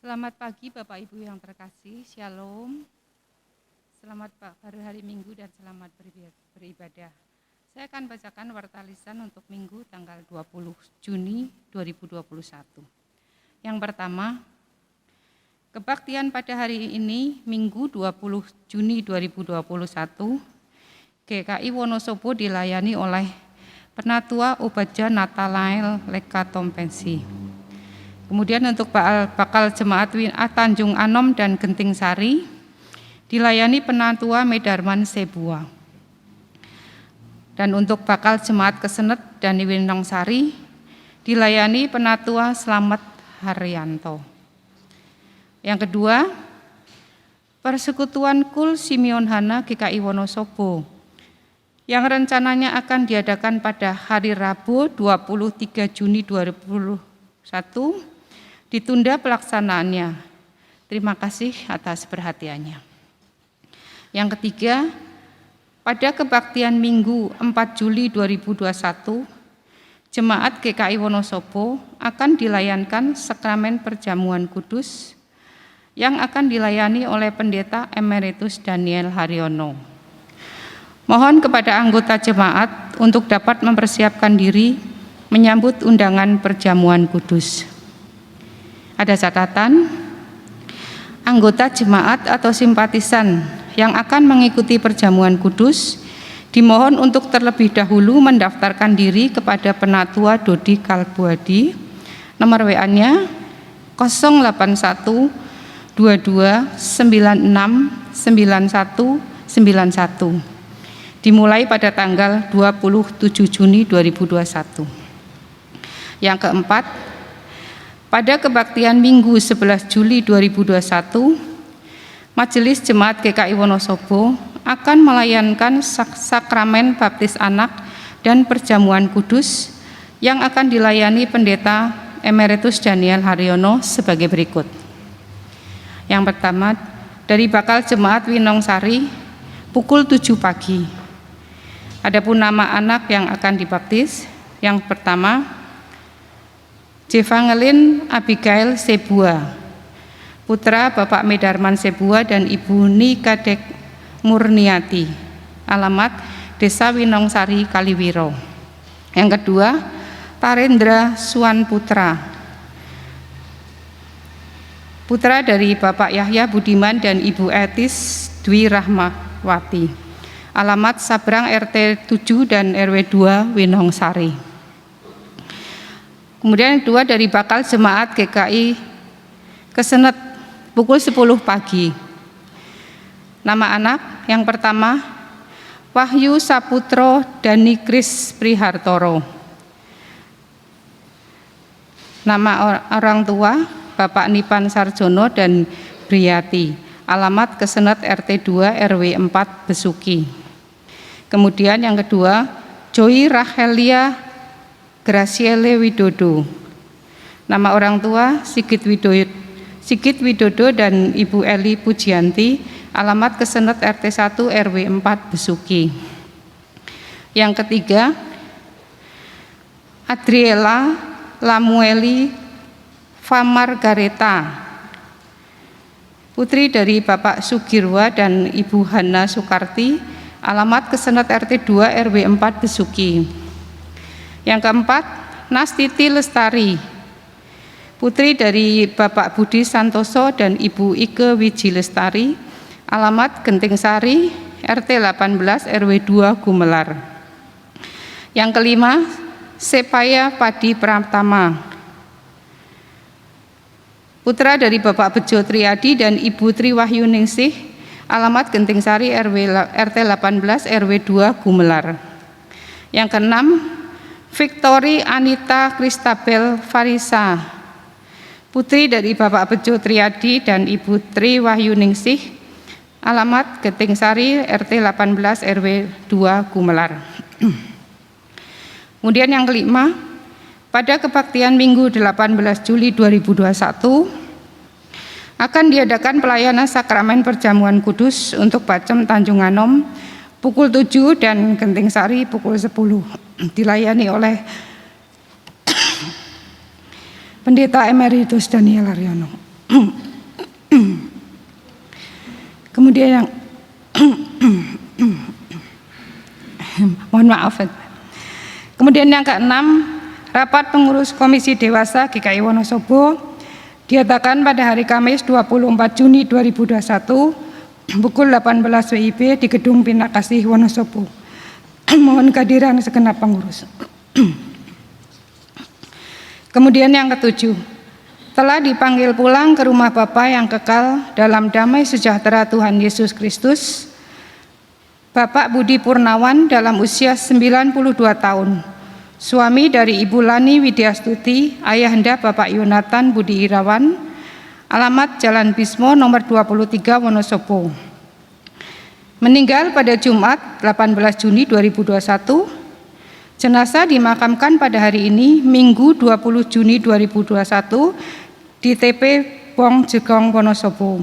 Selamat pagi Bapak Ibu yang terkasih, Shalom. Selamat baru hari Minggu dan selamat beribadah. Saya akan bacakan warta lisan untuk Minggu tanggal 20 Juni 2021. Yang pertama, kebaktian pada hari ini Minggu 20 Juni 2021, GKI Wonosobo dilayani oleh Penatua Obadja Natalael Leka Tompensi. Kemudian untuk bakal jemaat Tanjung Anom dan Genting Sari dilayani Penatua Medarman Sebua. Dan untuk bakal jemaat Kesenet dan Winong Sari dilayani Penatua Slamet Haryanto. Yang kedua, Persekutuan Kul Simeon Hana GKI Wonosobo yang rencananya akan diadakan pada hari Rabu 23 Juni 2021 ditunda pelaksanaannya. Terima kasih atas perhatiannya. Yang ketiga, pada kebaktian Minggu 4 Juli 2021, Jemaat GKI Wonosobo akan dilayankan sakramen perjamuan kudus yang akan dilayani oleh Pendeta Emeritus Daniel Haryono. Mohon kepada anggota jemaat untuk dapat mempersiapkan diri menyambut undangan perjamuan kudus. Ada catatan, anggota jemaat atau simpatisan yang akan mengikuti perjamuan kudus dimohon untuk terlebih dahulu mendaftarkan diri kepada Penatua Dodi Kalbuadi, nomor WA-nya 081 22 96 9191, dimulai pada tanggal 27 Juni 2021. Yang keempat, pada kebaktian Minggu 11 Juli 2021, Majelis Jemaat GKI Wonosobo akan melayankan sakramen baptis anak dan perjamuan kudus yang akan dilayani Pendeta Emeritus Daniel Haryono sebagai berikut. Yang pertama, dari bakal jemaat Winong Sari pukul 7 pagi. Adapun nama anak yang akan dibaptis, yang pertama, Jevangelin Abigail Sebua, putra Bapak Medarman Sebua dan Ibu Nikadek Murniati, alamat Desa Winong Sari, Kaliwiro. Yang kedua, Tarendra Suwan Putra, putra dari Bapak Yahya Budiman dan Ibu Etis Dwi Rahmawati, alamat Sabrang RT 7 dan RW 2 Winong Sari. Kemudian yang kedua, dari bakal jemaat GKI Kesenet pukul 10 pagi. Nama anak yang pertama, Wahyu Saputro Dani Kris Prihartoro. Nama orang tua, Bapak Nipan Sarjono dan Briyati, alamat Kesenet RT 2 RW 4 Besuki. Kemudian yang kedua, Joy Rahelia Graciele Widodo, nama orang tua Sigit Widodo dan Ibu Eli Pujianti, alamat Kesenet RT 1 RW 4 Besuki. Yang ketiga, Adriela Lamueli Famargareta, putri dari Bapak Sugirwa dan Ibu Hana Sukarti, alamat Kesenet RT 2 RW 4 Besuki. Yang keempat, Nastiti Lestari, putri dari Bapak Budi Santoso dan Ibu Ike Wiji Lestari, alamat Genting Sari, RT 18 RW 2 Gumelar. Yang kelima, Sepaya Padi Pratama, putra dari Bapak Bejo Triadi dan Ibu Tri Wahyuningsih, alamat Genting Sari RT 18 RW 2 Gumelar. Yang keenam, Victori Anita Kristabel Farisa, putri dari Bapak Bejo Triadi dan Ibu Tri Wahyuningsih, alamat Genting Sari RT 18 RW 2 Gumelar. Kemudian yang kelima, pada kebaktian Minggu 18 Juli 2021 akan diadakan pelayanan sakramen perjamuan kudus untuk Bacem Tanjung Anom pukul 7 dan Genting Sari pukul 10, dilayani oleh Pendeta Emeritus Daniel Haryono. Kemudian yang mohon maaf. Kemudian yang keenam, rapat pengurus Komisi Dewasa GKI Wonosobo diadakan pada hari Kamis 24 Juni 2021 pukul 18 WIB di Gedung Bina Kasih Wonosobo. Mohon kehadiran segenap pengurus. Kemudian yang ketujuh, telah dipanggil pulang ke rumah Bapa yang kekal dalam damai sejahtera Tuhan Yesus Kristus, Bapak Budi Purnawan dalam usia 92 tahun, suami dari Ibu Lani Widyastuti, ayahanda Bapak Yonatan Budi Irawan, alamat Jalan Bismo nomor 23 Wonosobo. Meninggal pada Jumat 18 Juni 2021. Jenazah dimakamkan pada hari ini Minggu 20 Juni 2021 di TP Bong Jegong Wonosobo.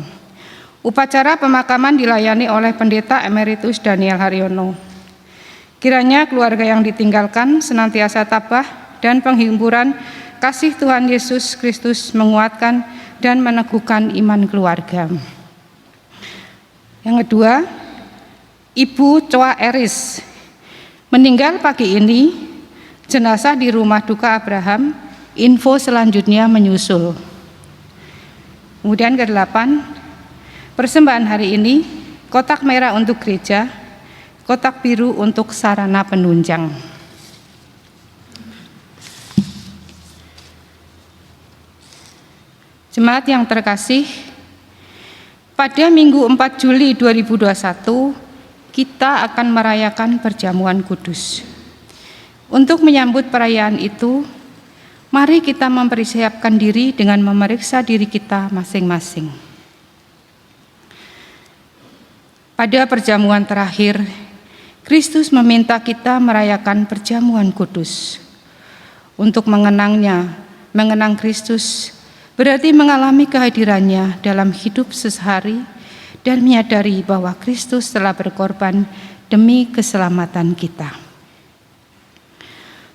Upacara pemakaman dilayani oleh Pendeta Emeritus Daniel Haryono. Kiranya keluarga yang ditinggalkan senantiasa tabah dan penghiburan kasih Tuhan Yesus Kristus menguatkan dan meneguhkan iman keluarga. Yang kedua, Ibu Coa Eris meninggal pagi ini, jenazah di rumah duka Abraham, info selanjutnya menyusul. Kemudian ke-8, persembahan hari ini, kotak merah untuk gereja, kotak biru untuk sarana penunjang. Jemaat yang terkasih, pada Minggu 4 Juli 2021, kita akan merayakan perjamuan kudus. Untuk menyambut perayaan itu, mari kita mempersiapkan diri dengan memeriksa diri kita masing-masing. Pada perjamuan terakhir, Kristus meminta kita merayakan perjamuan kudus. Untuk mengenangnya, mengenang Kristus berarti mengalami kehadirannya dalam hidup sehari dan menyadari bahwa Kristus telah berkorban demi keselamatan kita.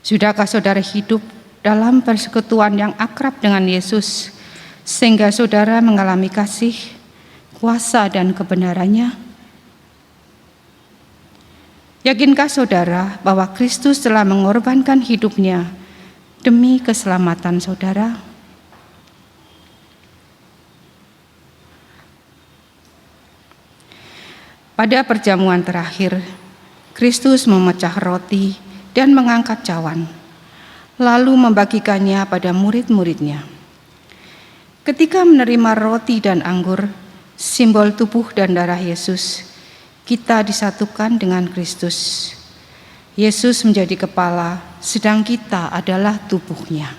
Sudahkah saudara hidup dalam persekutuan yang akrab dengan Yesus, sehingga saudara mengalami kasih, kuasa, dan kebenarannya? Yakinkah saudara bahwa Kristus telah mengorbankan hidupnya demi keselamatan saudara? Pada perjamuan terakhir, Kristus memecah roti dan mengangkat cawan, lalu membagikannya pada murid-muridnya. Ketika menerima roti dan anggur, simbol tubuh dan darah Yesus, kita disatukan dengan Kristus. Yesus menjadi kepala, sedang kita adalah tubuhnya.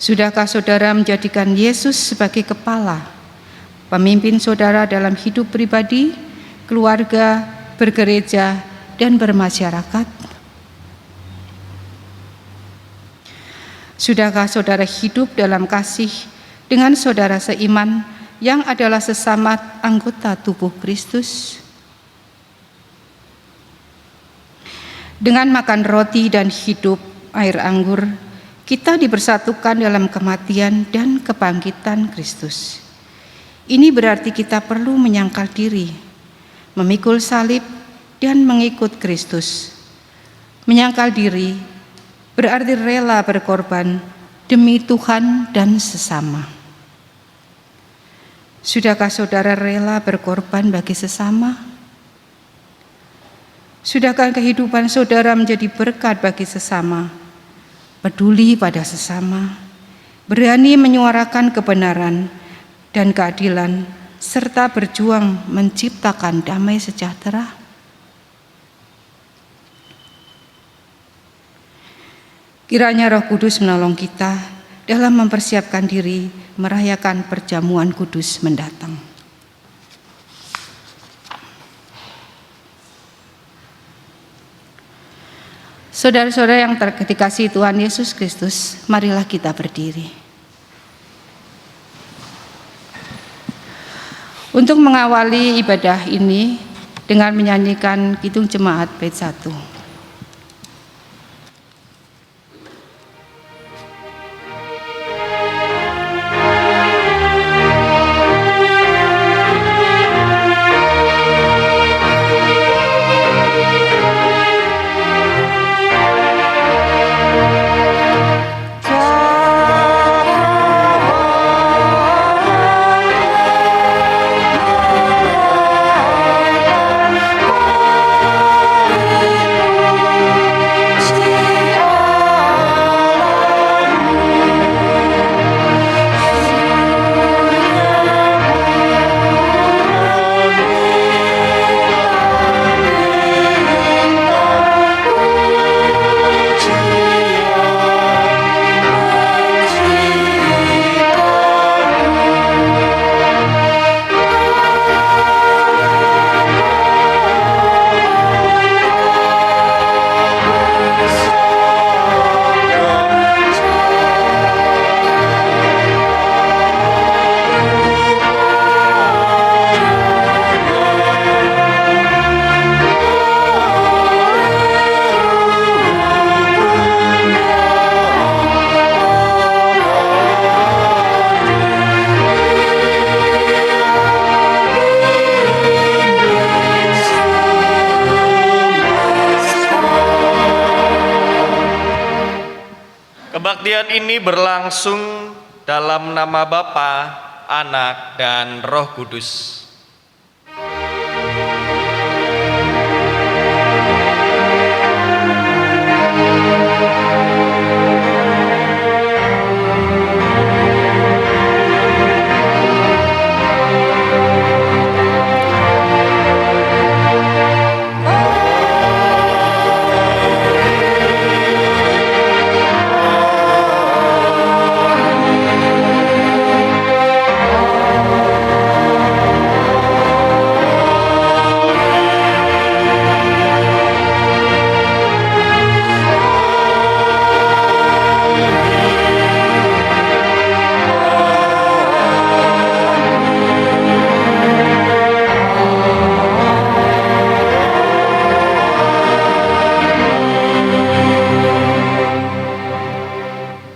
Sudahkah saudara menjadikan Yesus sebagai kepala, pemimpin saudara dalam hidup pribadi, keluarga, bergereja, dan bermasyarakat? Sudahkah saudara hidup dalam kasih dengan saudara seiman yang adalah sesama anggota tubuh Kristus? Dengan makan roti dan hidup air anggur, kita dipersatukan dalam kematian dan kebangkitan Kristus. Ini berarti kita perlu menyangkal diri, memikul salib, dan mengikut Kristus. Menyangkal diri berarti rela berkorban demi Tuhan dan sesama. Sudahkah saudara rela berkorban bagi sesama? Sudahkah kehidupan saudara menjadi berkat bagi sesama, peduli pada sesama, berani menyuarakan kebenaran dan keadilan, serta berjuang menciptakan damai sejahtera? Kiranya Roh Kudus menolong kita dalam mempersiapkan diri merayakan perjamuan kudus mendatang. Saudara-saudara yang dikasihi Tuhan Yesus Kristus, marilah kita berdiri. Untuk mengawali ibadah ini dengan menyanyikan Kidung Jemaat bait 1. Kebaktian ini berlangsung dalam nama Bapa, Anak, dan Roh Kudus.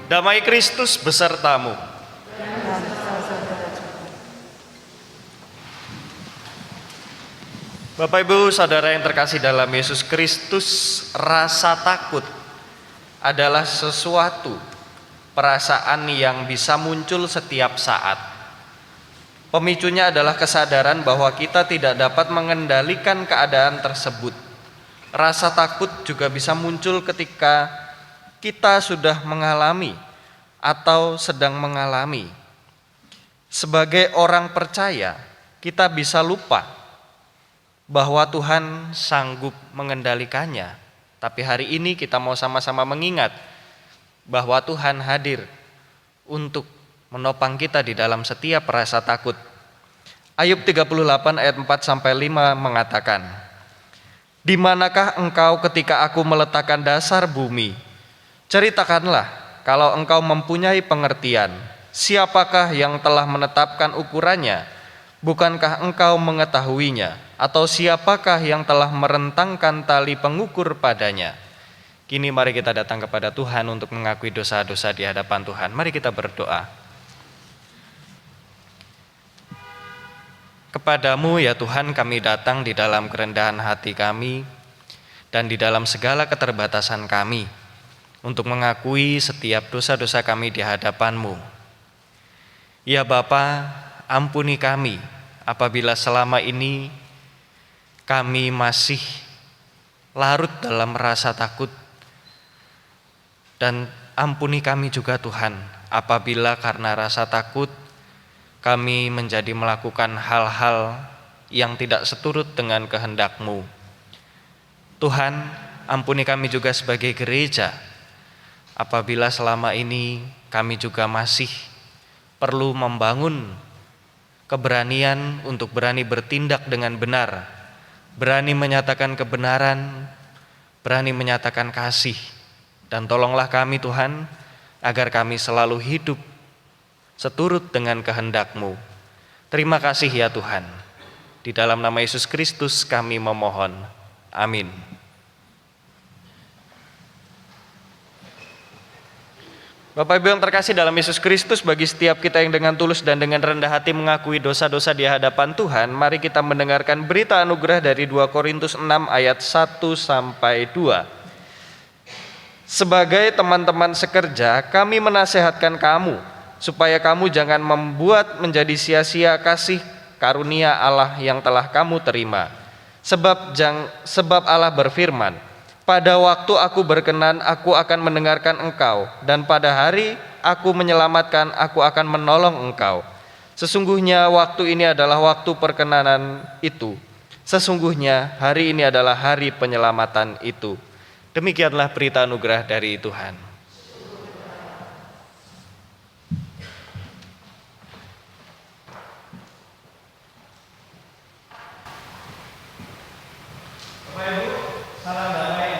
Damai Kristus besertamu. Bapak Ibu Saudara yang terkasih dalam Yesus Kristus, rasa takut adalah sesuatu perasaan yang bisa muncul setiap saat. Pemicunya adalah kesadaran bahwa kita tidak dapat mengendalikan keadaan tersebut. Rasa takut juga bisa muncul ketika kita sudah mengalami atau sedang mengalami. Sebagai orang percaya, kita bisa lupa bahwa Tuhan sanggup mengendalikannya. Tapi hari ini kita mau sama-sama mengingat bahwa Tuhan hadir untuk menopang kita di dalam setiap rasa takut. Ayub 38 ayat 4-5 mengatakan, "Di manakah engkau ketika aku meletakkan dasar bumi? Ceritakanlah kalau engkau mempunyai pengertian. Siapakah yang telah menetapkan ukurannya? Bukankah engkau mengetahuinya? Atau siapakah yang telah merentangkan tali pengukur padanya?" Kini mari kita datang kepada Tuhan untuk mengakui dosa-dosa di hadapan Tuhan. Mari kita berdoa. Kepadamu ya Tuhan kami datang di dalam kerendahan hati kami dan di dalam segala keterbatasan kami, untuk mengakui setiap dosa-dosa kami di hadapan-Mu. Ya Bapa, ampuni kami apabila selama ini kami masih larut dalam rasa takut, dan ampuni kami juga Tuhan apabila karena rasa takut kami menjadi melakukan hal-hal yang tidak seturut dengan kehendak-Mu. Tuhan, ampuni kami juga sebagai gereja apabila selama ini kami juga masih perlu membangun keberanian untuk berani bertindak dengan benar, berani menyatakan kebenaran, berani menyatakan kasih. Dan tolonglah kami Tuhan, agar kami selalu hidup seturut dengan kehendak-Mu. Terima kasih ya Tuhan. Di dalam nama Yesus Kristus kami memohon. Amin. Bapak Ibu yang terkasih dalam Yesus Kristus, bagi setiap kita yang dengan tulus dan dengan rendah hati mengakui dosa-dosa di hadapan Tuhan, mari kita mendengarkan berita anugerah dari 2 Korintus 6 ayat 1-2. Sebagai teman-teman sekerja, kami menasehatkan kamu supaya kamu jangan membuat menjadi sia-sia kasih karunia Allah yang telah kamu terima. Sebab Allah berfirman, "Pada waktu aku berkenan, aku akan mendengarkan engkau, dan pada hari aku menyelamatkan, aku akan menolong engkau. Sesungguhnya waktu ini adalah waktu perkenanan itu. Sesungguhnya hari ini adalah hari penyelamatan itu." Demikianlah berita anugerah dari Tuhan. Salam damai.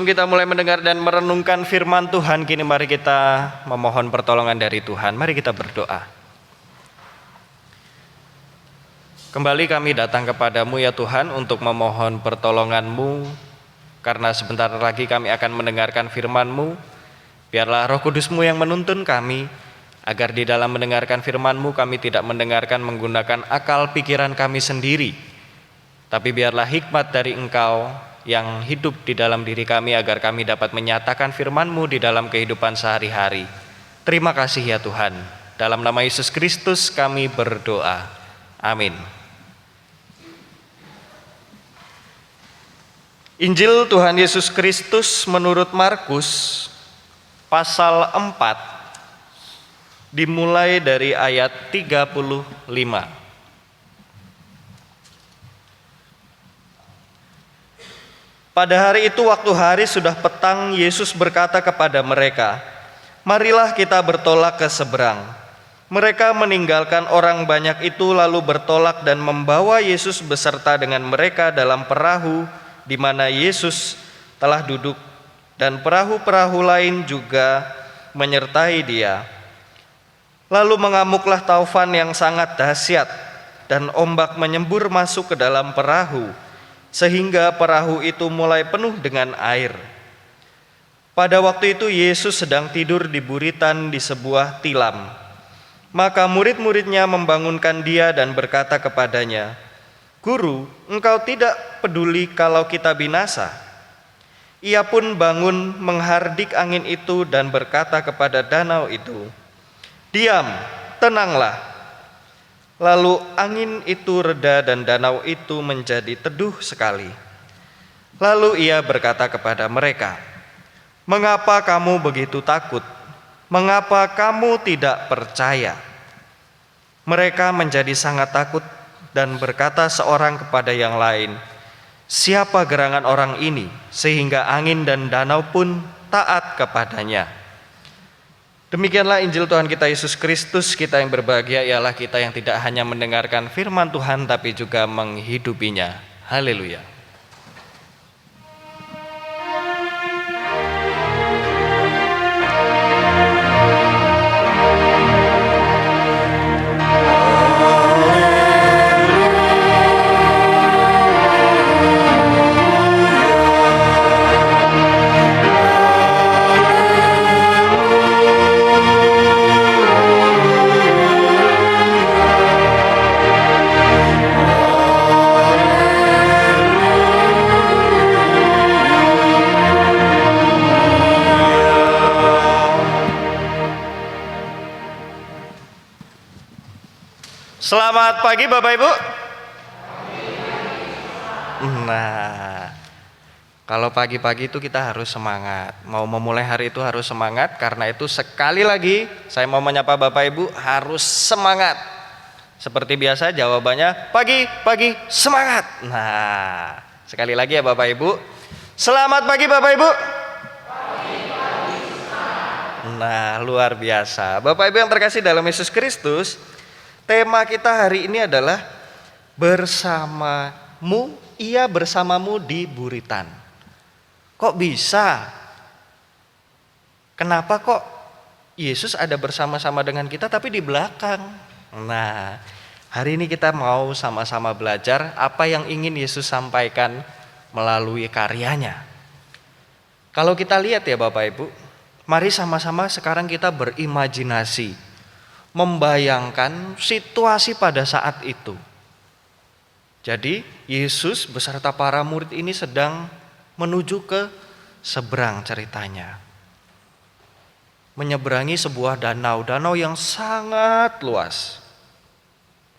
Sebelum kita mulai mendengar dan merenungkan firman Tuhan, kini mari kita memohon pertolongan dari Tuhan. Mari kita berdoa. Kembali kami datang kepadamu ya Tuhan untuk memohon pertolongan-Mu, karena sebentar lagi kami akan mendengarkan firman-Mu. Biarlah Roh Kudus-Mu yang menuntun kami, agar di dalam mendengarkan firman-Mu kami tidak mendengarkan menggunakan akal pikiran kami sendiri, tapi biarlah hikmat dari Engkau yang hidup di dalam diri kami, agar kami dapat menyatakan firman-Mu di dalam kehidupan sehari-hari. Terima kasih ya Tuhan. Dalam nama Yesus Kristus kami berdoa. Amin. Injil Tuhan Yesus Kristus menurut Markus pasal 4 dimulai dari ayat 35. Pada hari itu waktu hari sudah petang, Yesus berkata kepada mereka, "Marilah kita bertolak ke seberang." Mereka meninggalkan orang banyak itu lalu bertolak dan membawa Yesus beserta dengan mereka dalam perahu di mana Yesus telah duduk, dan perahu-perahu lain juga menyertai Dia. Lalu mengamuklah taufan yang sangat dahsyat, dan ombak menyembur masuk ke dalam perahu, sehingga perahu itu mulai penuh dengan air. Pada waktu itu Yesus sedang tidur di buritan di sebuah tilam. Maka murid-muridnya membangunkan Dia dan berkata kepadanya, "Guru, engkau tidak peduli kalau kita binasa?" Ia pun bangun menghardik angin itu dan berkata kepada danau itu, "Diam, tenanglah." Lalu angin itu reda dan danau itu menjadi teduh sekali. Lalu ia berkata kepada mereka, "Mengapa kamu begitu takut? Mengapa kamu tidak percaya?" Mereka menjadi sangat takut dan berkata seorang kepada yang lain, "Siapa gerangan orang ini sehingga angin dan danau pun taat kepadanya?" Demikianlah Injil Tuhan kita Yesus Kristus. Kita yang berbahagia ialah kita yang tidak hanya mendengarkan firman Tuhan tapi juga menghidupinya. Haleluya. Selamat pagi Bapak Ibu. Nah, kalau pagi-pagi itu kita harus semangat. Mau memulai hari itu harus semangat. Karena itu sekali lagi saya mau menyapa Bapak Ibu, harus semangat. Seperti biasa jawabannya pagi, pagi, semangat. Nah, sekali lagi ya Bapak Ibu. Selamat pagi Bapak Ibu. Nah, luar biasa. Bapak Ibu yang terkasih dalam Yesus Kristus, tema kita hari ini adalah bersamamu, ia bersamamu di buritan. Kok bisa? Kenapa kok Yesus ada bersama-sama dengan kita tapi di belakang? Nah, hari ini kita mau sama-sama belajar apa yang ingin Yesus sampaikan melalui karyanya. Kalau kita lihat ya Bapak Ibu, mari sama-sama sekarang kita berimajinasi, membayangkan situasi pada saat itu. Jadi Yesus beserta para murid ini sedang menuju ke seberang ceritanya. Menyeberangi sebuah danau yang sangat luas.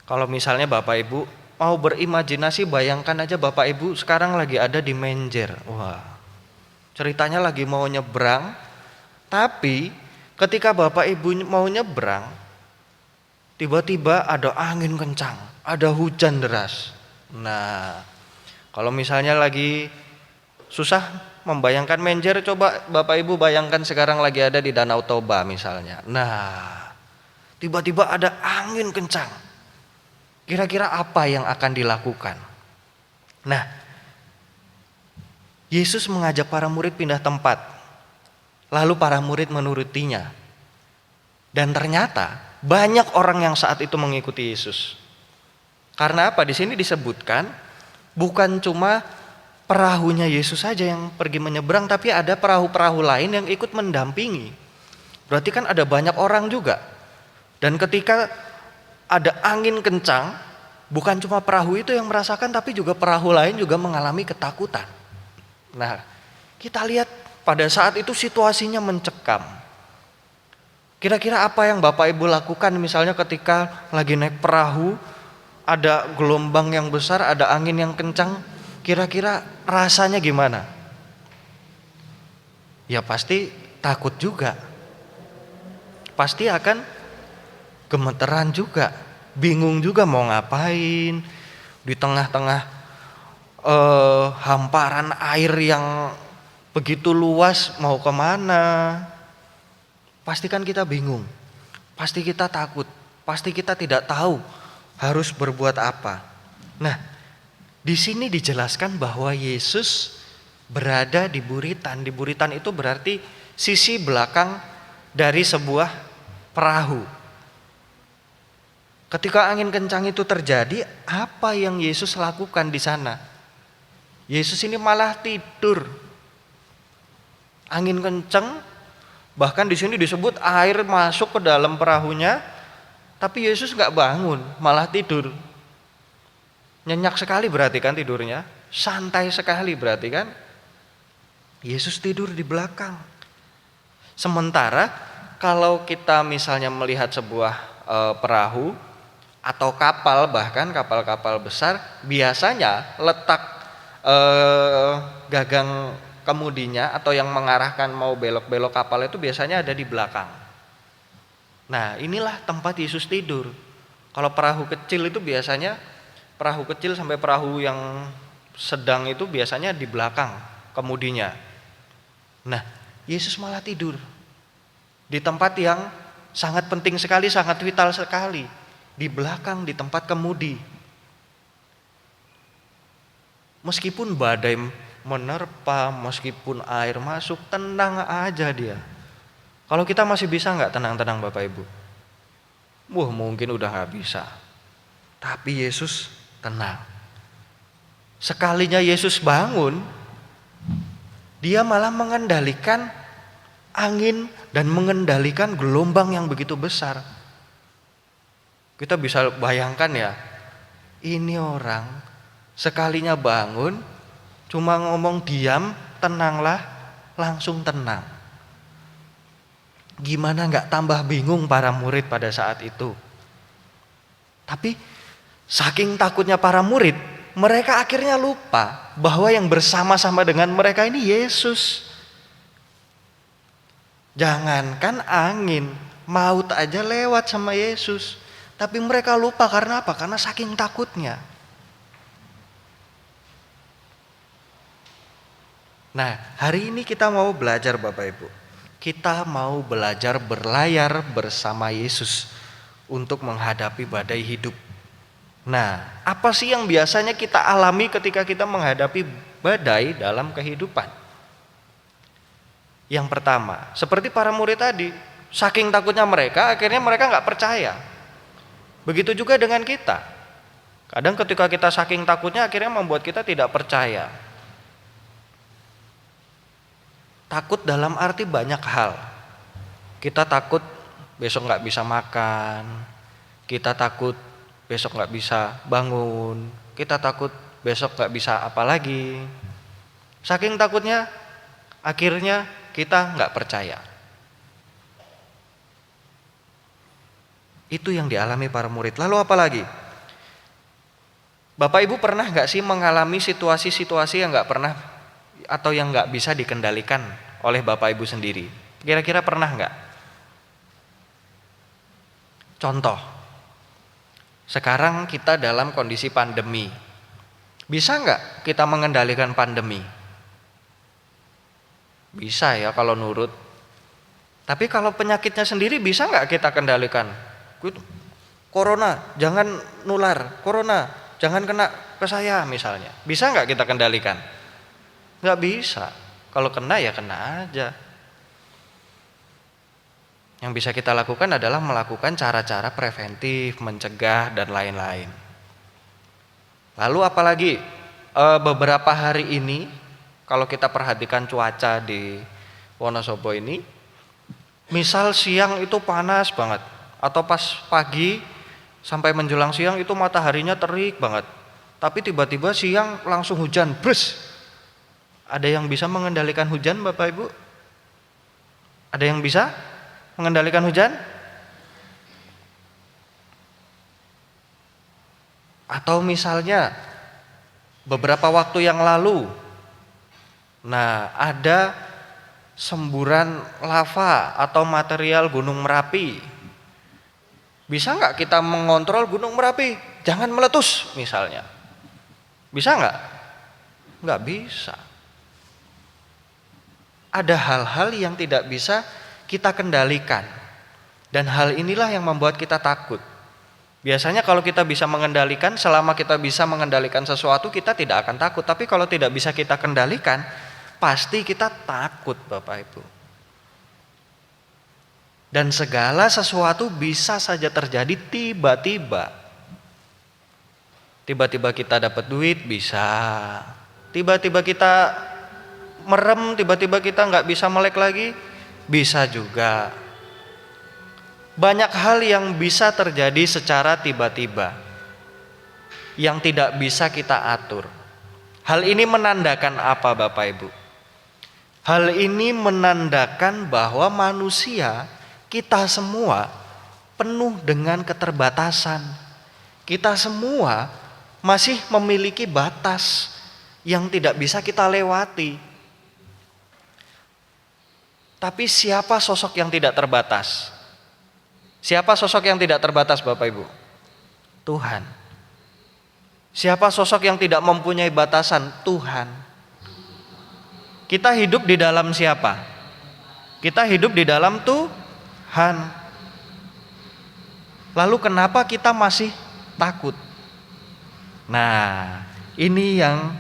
Kalau misalnya Bapak Ibu mau berimajinasi, bayangkan aja Bapak Ibu sekarang lagi ada di Menjer. Wah, ceritanya lagi mau nyebrang, tapi ketika Bapak Ibu mau nyebrang, tiba-tiba ada angin kencang, ada hujan deras. Nah, kalau misalnya lagi susah membayangkan Menjer, coba Bapak Ibu bayangkan sekarang lagi ada di Danau Toba misalnya. Nah, tiba-tiba ada angin kencang. Kira-kira apa yang akan dilakukan? Nah, Yesus mengajak para murid pindah tempat. Lalu para murid menurutinya. Dan ternyata banyak orang yang saat itu mengikuti Yesus. Karena apa? Di sini disebutkan bukan cuma perahunya Yesus saja yang pergi menyeberang, tapi ada perahu-perahu lain yang ikut mendampingi. Berarti kan ada banyak orang juga. Dan ketika ada angin kencang, bukan cuma perahu itu yang merasakan, tapi juga perahu lain juga mengalami ketakutan. Nah, kita lihat pada saat itu situasinya mencekam. Kira-kira apa yang Bapak Ibu lakukan misalnya ketika lagi naik perahu, ada gelombang yang besar, ada angin yang kencang, kira-kira rasanya gimana? Ya pasti takut juga. Pasti akan gemeteran juga, bingung juga mau ngapain di tengah-tengah hamparan air yang begitu luas, mau kemana? Pasti kan kita bingung, pasti kita takut, pasti kita tidak tahu harus berbuat apa. Nah, di sini dijelaskan bahwa Yesus berada di buritan. Di buritan itu berarti sisi belakang dari sebuah perahu. Ketika angin kencang itu terjadi, apa yang Yesus lakukan di sana? Yesus ini malah tidur. Angin kencang, bahkan di sini disebut air masuk ke dalam perahunya, tapi Yesus nggak bangun, malah tidur. Nyenyak sekali berarti kan tidurnya, santai sekali berarti kan. Yesus tidur di belakang. Sementara kalau kita misalnya melihat sebuah perahu atau kapal, bahkan kapal-kapal besar, biasanya letak gagang kemudinya atau yang mengarahkan mau belok-belok kapal itu biasanya ada di belakang. Nah, inilah tempat Yesus tidur. Kalau perahu kecil itu biasanya perahu kecil sampai perahu yang sedang itu biasanya di belakang kemudinya. Nah, Yesus malah tidur di tempat yang sangat penting sekali, sangat vital sekali, di belakang, di tempat kemudi. Meskipun badai menerpa, meskipun air masuk, tenang aja dia. Kalau kita masih bisa nggak tenang-tenang Bapak Ibu? Wah, mungkin udah nggak bisa. Tapi Yesus tenang. Sekalinya Yesus bangun, dia malah mengendalikan angin dan mengendalikan gelombang yang begitu besar. Kita bisa bayangkan ya, ini orang sekalinya bangun cuma ngomong diam, tenanglah, langsung tenang. Gimana nggak tambah bingung para murid pada saat itu? Tapi saking takutnya para murid, mereka akhirnya lupa bahwa yang bersama-sama dengan mereka ini Yesus. Jangankan angin, maut aja lewat sama Yesus. Tapi mereka lupa karena apa? Karena saking takutnya. Nah, hari ini kita mau belajar Bapak Ibu. Kita mau belajar berlayar bersama Yesus untuk menghadapi badai hidup. Nah, apa sih yang biasanya kita alami ketika kita menghadapi badai dalam kehidupan? Yang pertama, seperti para murid tadi, saking takutnya mereka, akhirnya mereka nggak percaya. Begitu juga dengan kita. Kadang ketika kita saking takutnya, akhirnya membuat kita tidak percaya. Takut dalam arti banyak hal. Kita takut besok nggak bisa makan. Kita takut besok nggak bisa bangun. Kita takut besok nggak bisa apa lagi. Saking takutnya, akhirnya kita nggak percaya. Itu yang dialami para murid. Lalu apa lagi? Bapak Ibu pernah nggak sih mengalami situasi-situasi yang nggak pernah atau yang nggak bisa dikendalikan oleh Bapak Ibu sendiri? Kira-kira pernah nggak? Contoh, sekarang kita dalam kondisi pandemi. Bisa nggak kita mengendalikan pandemi? Bisa ya kalau nurut. Tapi kalau penyakitnya sendiri bisa nggak kita kendalikan? Corona jangan nular, corona jangan kena ke saya misalnya. Bisa nggak kita kendalikan? Nggak bisa. Kalau kena ya kena aja. Yang bisa kita lakukan adalah melakukan cara-cara preventif, mencegah, dan lain-lain. Lalu apalagi beberapa hari ini, kalau kita perhatikan cuaca di Wonosobo ini, misal siang itu panas banget, atau pas pagi sampai menjelang siang itu mataharinya terik banget, tapi tiba-tiba siang langsung hujan, brus. Ada yang bisa mengendalikan hujan, Bapak Ibu? Ada yang bisa mengendalikan hujan? Atau misalnya beberapa waktu yang lalu, nah ada semburan lava atau material Gunung Merapi. Bisa nggak kita mengontrol Gunung Merapi? Jangan meletus misalnya. Bisa nggak? Nggak bisa. Ada hal-hal yang tidak bisa kita kendalikan. Dan hal inilah yang membuat kita takut. Biasanya kalau kita bisa mengendalikan, selama kita bisa mengendalikan sesuatu, kita tidak akan takut. Tapi kalau tidak bisa kita kendalikan, pasti kita takut, Bapak Ibu. Dan segala sesuatu bisa saja terjadi tiba-tiba. Tiba-tiba kita dapat duit, bisa. Tiba-tiba kita merem, tiba-tiba kita nggak bisa melek lagi, bisa juga. Banyak hal yang bisa terjadi secara tiba-tiba, yang tidak bisa kita atur. Hal ini menandakan apa, Bapak Ibu? Hal ini menandakan bahwa manusia, kita semua penuh dengan keterbatasan. Kita semua masih memiliki batas yang tidak bisa kita lewati. Tapi siapa sosok yang tidak terbatas? Siapa sosok yang tidak terbatas, Bapak Ibu? Tuhan. Siapa sosok yang tidak mempunyai batasan? Tuhan. Kita hidup di dalam siapa? Kita hidup di dalam Tuhan. Lalu kenapa kita masih takut? Nah, ini yang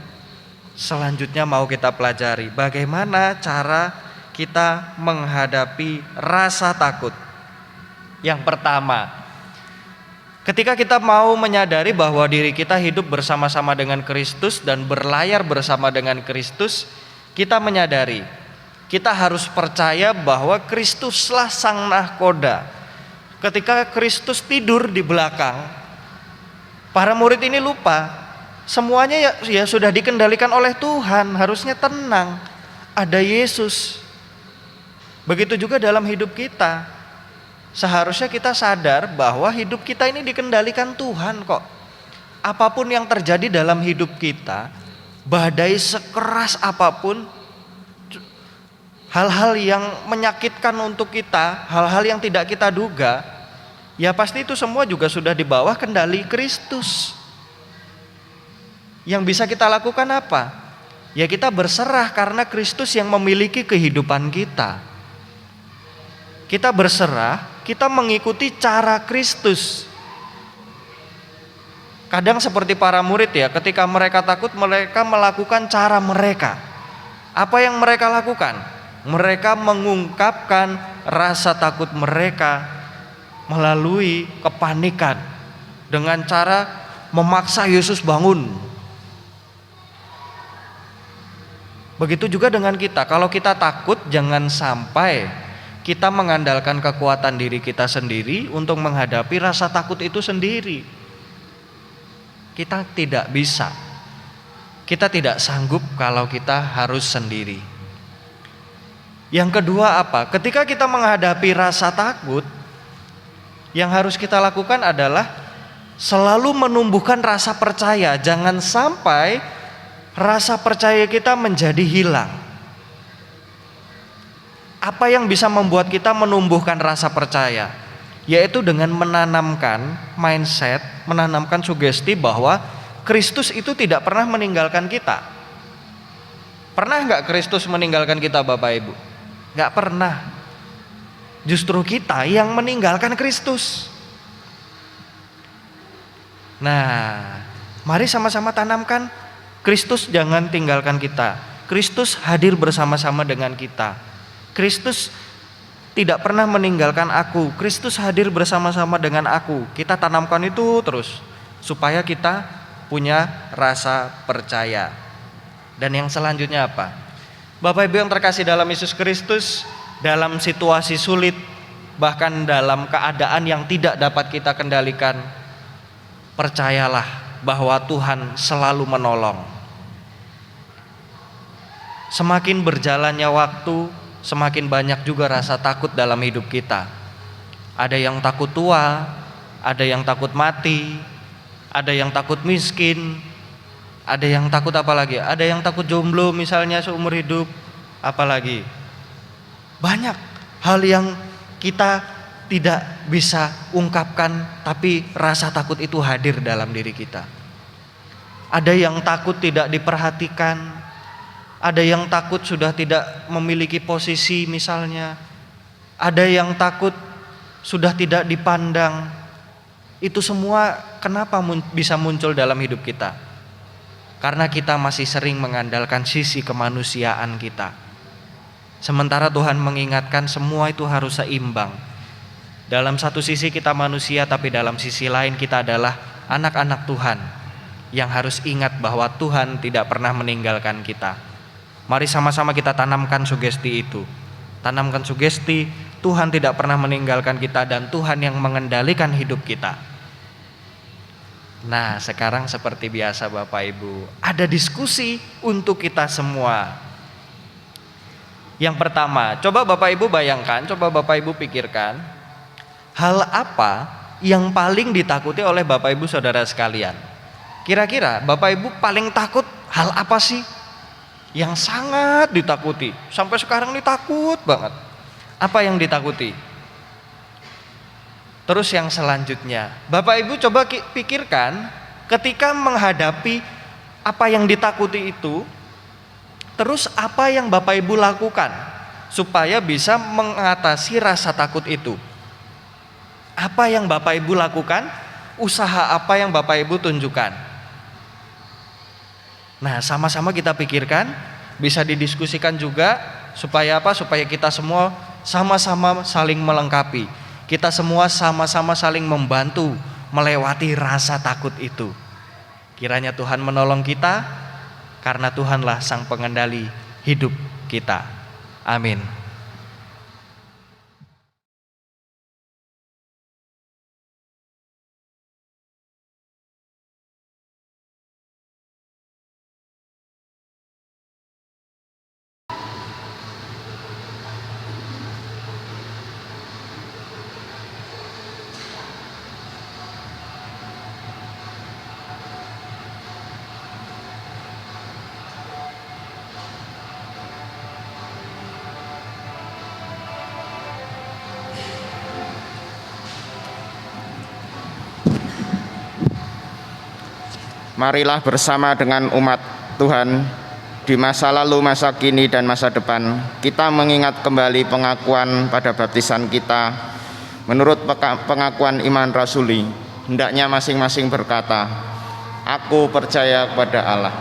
selanjutnya mau kita pelajari. Bagaimana cara kita menghadapi rasa takut. Yang pertama, ketika kita mau menyadari bahwa diri kita hidup bersama-sama dengan Kristus dan berlayar bersama dengan Kristus, kita menyadari kita harus percaya bahwa Kristuslah sang nahkoda. Ketika Kristus tidur di belakang, para murid ini lupa, semuanya ya sudah dikendalikan oleh Tuhan, harusnya tenang. Ada Yesus. Begitu juga dalam hidup kita. Seharusnya kita sadar bahwa hidup kita ini dikendalikan Tuhan kok. Apapun yang terjadi dalam hidup kita, badai sekeras apapun, hal-hal yang menyakitkan untuk kita, hal-hal yang tidak kita duga, ya pasti itu semua juga sudah di bawah kendali Kristus. Yang bisa kita lakukan apa? Ya kita berserah karena Kristus yang memiliki kehidupan kita. Kita berserah, kita mengikuti cara Kristus. Kadang seperti para murid ya, ketika mereka takut, mereka melakukan cara mereka. Apa yang mereka lakukan? Mereka mengungkapkan rasa takut mereka melalui kepanikan dengan cara memaksa Yesus bangun. Begitu juga dengan kita. Kalau kita takut, jangan sampai kita mengandalkan kekuatan diri kita sendiri untuk menghadapi rasa takut itu sendiri. Kita tidak bisa. Kita tidak sanggup kalau kita harus sendiri. Yang kedua apa? Ketika kita menghadapi rasa takut, yang harus kita lakukan adalah selalu menumbuhkan rasa percaya. Jangan sampai rasa percaya kita menjadi hilang. Apa yang bisa membuat kita menumbuhkan rasa percaya? Yaitu dengan menanamkan mindset, menanamkan sugesti bahwa Kristus itu tidak pernah meninggalkan kita. Pernah nggak Kristus meninggalkan kita, Bapak Ibu? Nggak pernah. Justru kita yang meninggalkan Kristus. Nah, mari sama-sama tanamkan Kristus jangan tinggalkan kita. Kristus hadir bersama-sama dengan kita. Kristus tidak pernah meninggalkan aku. Kristus hadir bersama-sama dengan aku. Kita tanamkan itu terus supaya kita punya rasa percaya. Dan yang selanjutnya apa? Bapak Ibu yang terkasih dalam Yesus Kristus, dalam situasi sulit, bahkan dalam keadaan yang tidak dapat kita kendalikan, percayalah bahwa Tuhan selalu menolong. Semakin berjalannya waktu, semakin banyak juga rasa takut dalam hidup kita. Ada yang takut tua, ada yang takut mati, ada yang takut miskin, ada yang takut apa lagi? Ada yang takut jomblo misalnya seumur hidup, apalagi. Banyak hal yang kita tidak bisa ungkapkan, tapi rasa takut itu hadir dalam diri kita. Ada yang takut tidak diperhatikan, ada yang takut sudah tidak memiliki posisi misalnya, ada yang takut sudah tidak dipandang. Itu semua kenapa bisa muncul dalam hidup kita? Karena kita masih sering mengandalkan sisi kemanusiaan kita. Sementara Tuhan mengingatkan semua itu harus seimbang. Dalam satu sisi kita manusia, tapi dalam sisi lain kita adalah anak-anak Tuhan yang harus ingat bahwa Tuhan tidak pernah meninggalkan kita. Mari sama-sama kita tanamkan sugesti itu. Tanamkan sugesti Tuhan tidak pernah meninggalkan kita dan Tuhan yang mengendalikan hidup kita. Nah, sekarang seperti biasa Bapak Ibu, ada diskusi untuk kita semua. Yang pertama, coba Bapak Ibu bayangkan, coba Bapak Ibu pikirkan, hal apa yang paling ditakuti oleh Bapak Ibu saudara sekalian? Kira-kira Bapak Ibu paling takut hal apa sih? Yang sangat ditakuti, sampai sekarang ini takut banget. Apa yang ditakuti? Terus yang selanjutnya, Bapak Ibu coba pikirkan ketika menghadapi apa yang ditakuti itu, terus apa yang Bapak Ibu lakukan supaya bisa mengatasi rasa takut itu? Apa yang Bapak Ibu lakukan? Usaha apa yang Bapak Ibu tunjukkan? Nah, sama-sama kita pikirkan, bisa didiskusikan juga supaya apa? Supaya kita semua sama-sama saling melengkapi. Kita semua sama-sama saling membantu melewati rasa takut itu. Kiranya Tuhan menolong kita, karena Tuhanlah sang pengendali hidup kita. Amin. Marilah bersama dengan umat Tuhan di masa lalu, masa kini, dan masa depan, kita mengingat kembali pengakuan pada baptisan kita. Menurut pengakuan iman rasuli, hendaknya masing-masing berkata, "Aku percaya kepada Allah,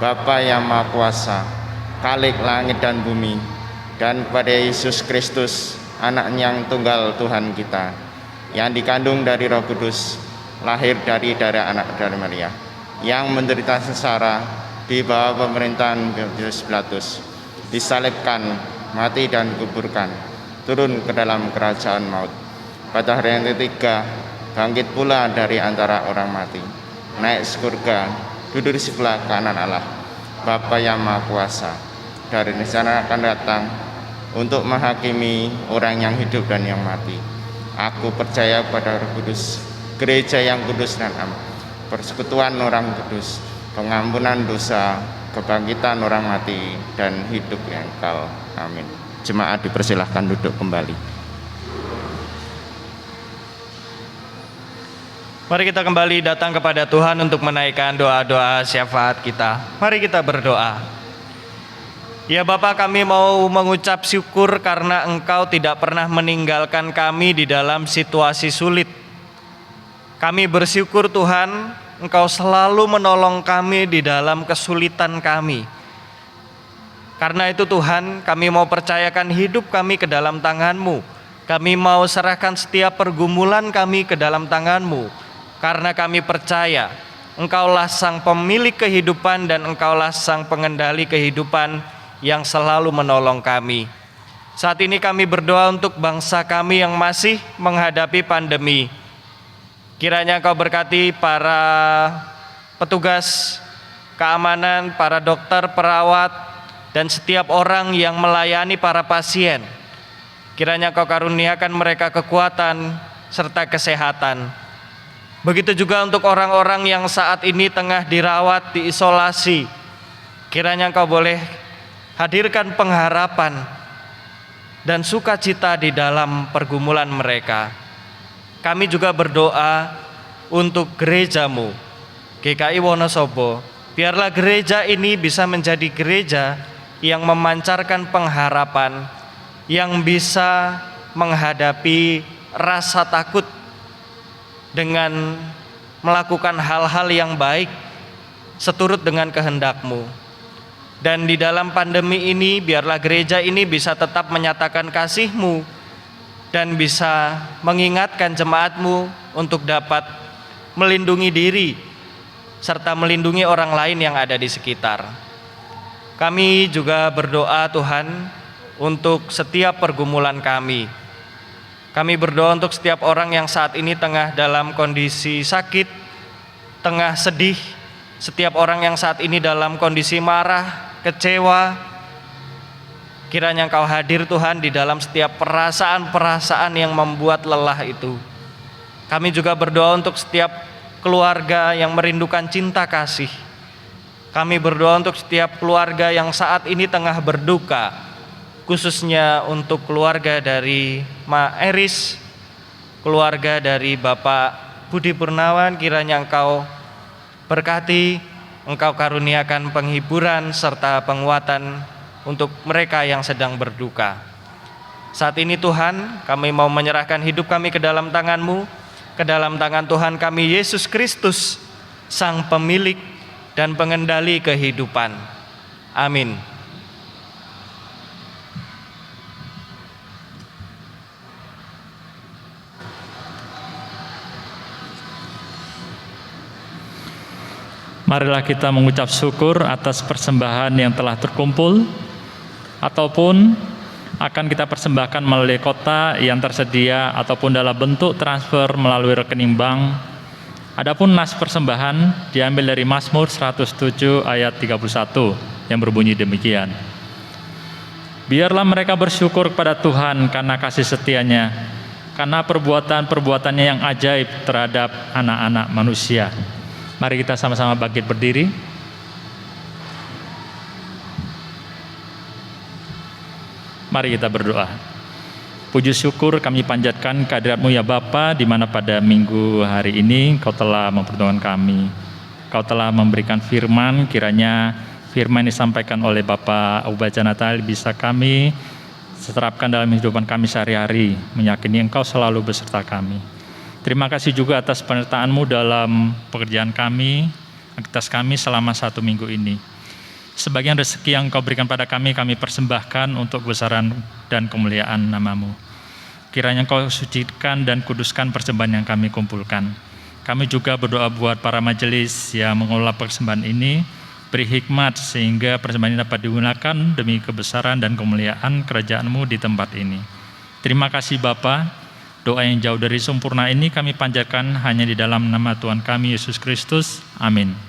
Bapa yang Maha Kuasa, Khalik langit dan bumi, dan kepada Yesus Kristus, Anak-Nya yang tunggal Tuhan kita, yang dikandung dari Roh Kudus, lahir dari darah anak dari Maria, yang menderita sengsara di bawah pemerintahan Pontius Pilatus, disalibkan, mati dan kuburkan, turun ke dalam kerajaan maut. Pada hari yang ketiga, bangkit pula dari antara orang mati, naik surga, duduk di sebelah kanan Allah, Bapa yang Maha Kuasa. Dari sana akan datang untuk menghakimi orang yang hidup dan yang mati. Aku percaya pada Roh Kudus, gereja yang kudus dan am, persekutuan orang kudus, pengampunan dosa, kebangkitan orang mati, dan hidup yang kekal. Amin. Jemaat dipersilahkan duduk kembali. Mari kita kembali datang kepada Tuhan untuk menaikkan doa-doa syafaat kita. Mari kita berdoa. Ya Bapa, kami mau mengucap syukur karena Engkau tidak pernah meninggalkan kami di dalam situasi sulit. Kami bersyukur Tuhan, Engkau selalu menolong kami di dalam kesulitan kami. Karena itu Tuhan, kami mau percayakan hidup kami ke dalam tangan-Mu. Kami mau serahkan setiap pergumulan kami ke dalam tangan-Mu. Karena kami percaya Engkaulah sang pemilik kehidupan dan Engkaulah sang pengendali kehidupan yang selalu menolong kami. Saat ini kami berdoa untuk bangsa kami yang masih menghadapi pandemi. Kiranya Engkau berkati para petugas keamanan, para dokter, perawat, dan setiap orang yang melayani para pasien. Kiranya Kau karuniakan mereka kekuatan serta kesehatan. Begitu juga untuk orang-orang yang saat ini tengah dirawat, diisolasi. Kiranya Kau boleh hadirkan pengharapan dan sukacita di dalam pergumulan mereka. Kami juga berdoa untuk gereja-Mu, GKI Wonosobo. Biarlah gereja ini bisa menjadi gereja yang memancarkan pengharapan, yang bisa menghadapi rasa takut dengan melakukan hal-hal yang baik seturut dengan kehendak-Mu. Dan di dalam pandemi ini biarlah gereja ini bisa tetap menyatakan kasih-Mu dan bisa mengingatkan jemaat-Mu untuk dapat melindungi diri serta melindungi orang lain yang ada di sekitar. Kami juga berdoa Tuhan untuk setiap pergumulan kami. Kami berdoa untuk setiap orang yang saat ini tengah dalam kondisi sakit, tengah sedih, setiap orang yang saat ini dalam kondisi marah, kecewa. Kiranya Engkau hadir Tuhan di dalam setiap perasaan-perasaan yang membuat lelah itu. Kami juga berdoa untuk setiap keluarga yang merindukan cinta kasih. Kami berdoa untuk setiap keluarga yang saat ini tengah berduka, khususnya untuk keluarga dari Ma Eris, keluarga dari Bapak Budi Purnawan. Kiranya Engkau berkati, Engkau karuniakan penghiburan serta penguatan untuk mereka yang sedang berduka. Saat ini Tuhan, kami mau menyerahkan hidup kami ke dalam tangan-Mu, ke dalam tangan Tuhan kami Yesus Kristus, Sang Pemilik dan Pengendali kehidupan. Amin. Marilah kita mengucap syukur atas persembahan yang telah terkumpul ataupun akan kita persembahkan melalui kota yang tersedia ataupun dalam bentuk transfer melalui rekening bank. Adapun nas persembahan diambil dari Mazmur 107 ayat 31 yang berbunyi demikian. Biarlah mereka bersyukur kepada Tuhan karena kasih setianya, karena perbuatan-perbuatannya yang ajaib terhadap anak-anak manusia. Mari kita sama-sama bangkit berdiri. Mari kita berdoa. Puji syukur kami panjatkan kehadirat-Mu ya Bapa, di mana pada minggu hari ini Kau telah mempertemukan kami. Kau telah memberikan firman, kiranya firman yang disampaikan oleh Bapak Ubaja Natal bisa kami terapkan dalam kehidupan kami sehari-hari, meyakini Engkau selalu beserta kami. Terima kasih juga atas penyertaan-Mu dalam pekerjaan kami, aktivitas kami selama 1 minggu ini. Sebagian rezeki yang Kau berikan pada kami persembahkan untuk kebesaran dan kemuliaan nama-Mu. Kiranya Kau sucikan dan kuduskan persembahan yang kami kumpulkan. Kami juga berdoa buat para majelis yang mengelola persembahan ini, beri hikmat sehingga persembahan ini dapat digunakan demi kebesaran dan kemuliaan kerajaan-Mu di tempat ini. Terima kasih Bapa. Doa yang jauh dari sempurna ini kami panjatkan hanya di dalam nama Tuhan kami Yesus Kristus. Amin.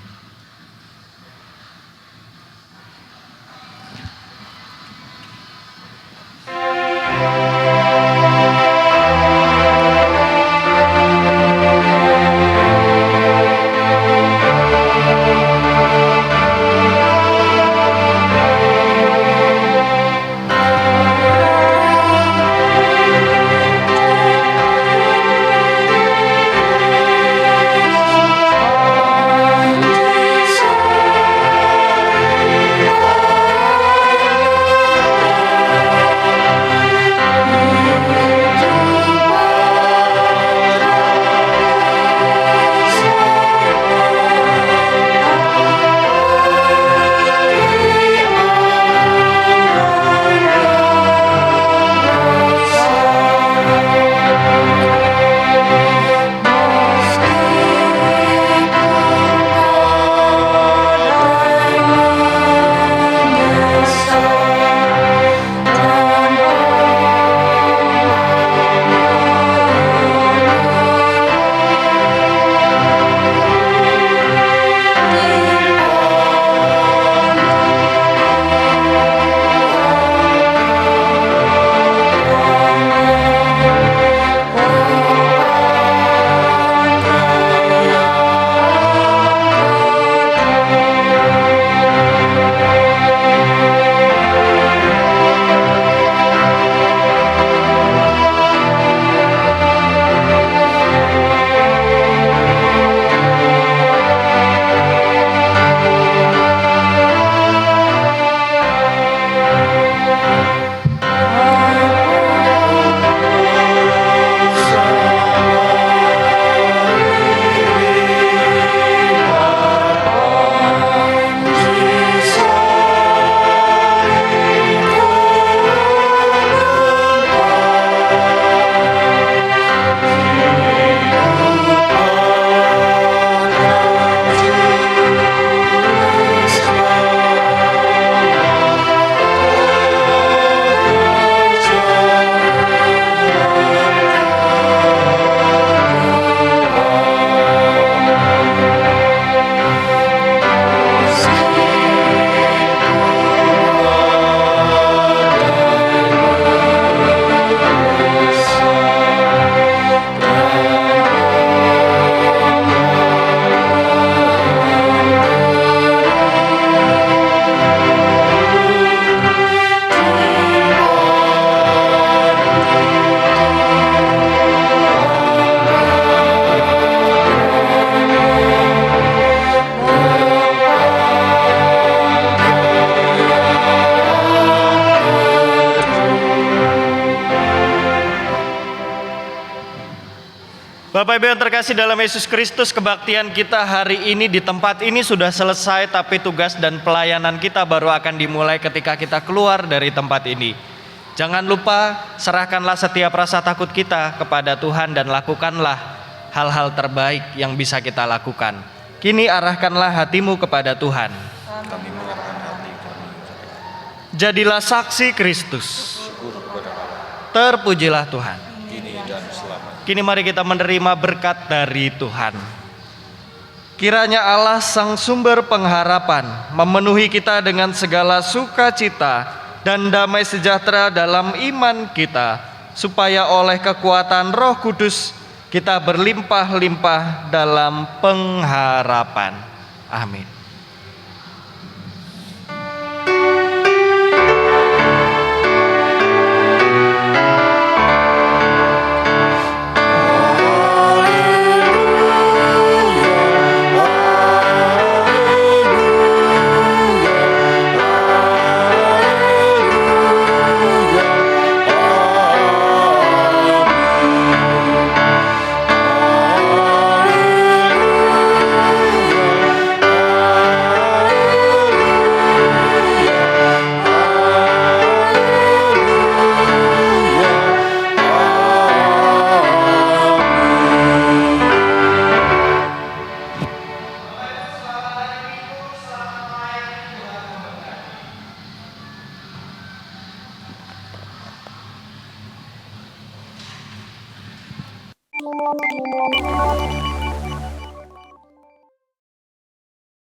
Bapak Ibu yang terkasih dalam Yesus Kristus, kebaktian kita hari ini di tempat ini sudah selesai, tapi tugas dan pelayanan kita baru akan dimulai ketika kita keluar dari tempat ini. Jangan lupa, serahkanlah setiap rasa takut kita kepada Tuhan dan lakukanlah hal-hal terbaik yang bisa kita lakukan. Kini arahkanlah hatimu kepada Tuhan. Jadilah saksi Kristus. Terpujilah Tuhan. Kini mari kita menerima berkat dari Tuhan. Kiranya Allah Sang Sumber Pengharapan memenuhi kita dengan segala sukacita dan damai sejahtera dalam iman kita, supaya oleh kekuatan Roh Kudus kita berlimpah-limpah dalam pengharapan. Amin.